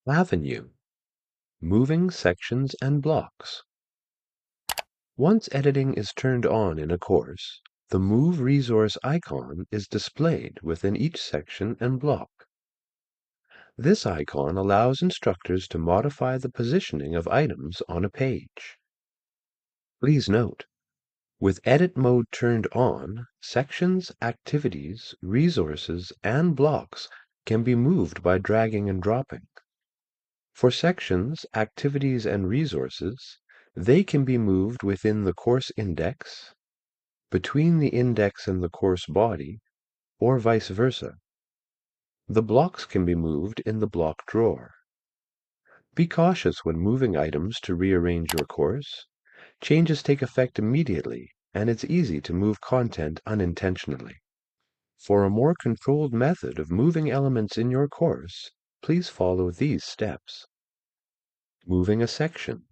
Avenue, moving sections and blocks. Once editing is turned on in a course, the Move Resource icon is displayed within each section and block. This icon allows instructors to modify the positioning of items on a page. Please note, with edit mode turned on, sections, activities, resources, and blocks can be moved by dragging and dropping. For sections, activities, and resources, they can be moved within the course index, between the index and the course body, or vice versa. The blocks can be moved in the block drawer. Be cautious when moving items to rearrange your course. Changes take effect immediately, and it's easy to move content unintentionally. For a more controlled method of moving elements in your course, please follow these steps. Moving a section.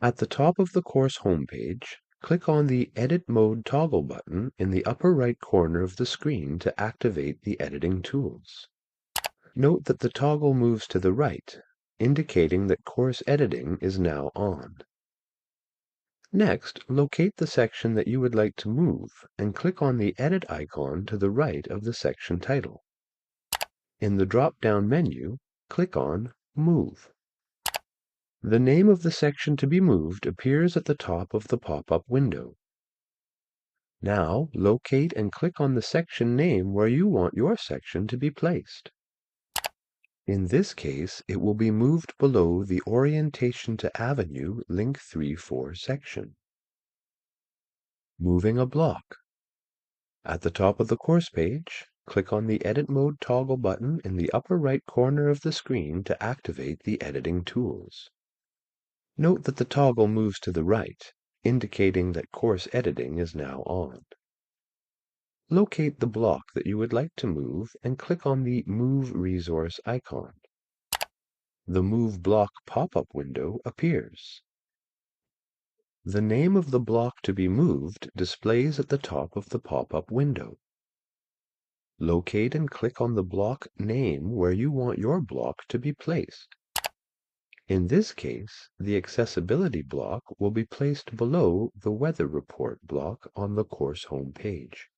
At the top of the course homepage, click on the Edit Mode toggle button in the upper right corner of the screen to activate the editing tools. Note that the toggle moves to the right, indicating that course editing is now on. Next, locate the section that you would like to move and click on the Edit icon to the right of the section title. In the drop-down menu, click on Move. The name of the section to be moved appears at the top of the pop-up window. Now, locate and click on the section name where you want your section to be placed. In this case, it will be moved below the Orientation to Avenue Link 3-4 section. Moving a block. At the top of the course page, click on the Edit Mode toggle button in the upper right corner of the screen to activate the editing tools. Note that the toggle moves to the right, indicating that course editing is now on. Locate the block that you would like to move and click on the Move Resource icon. The Move Block pop-up window appears. The name of the block to be moved displays at the top of the pop-up window. Locate and click on the block name where you want your block to be placed. In this case, the Accessibility block will be placed below the Weather Report block on the course home page.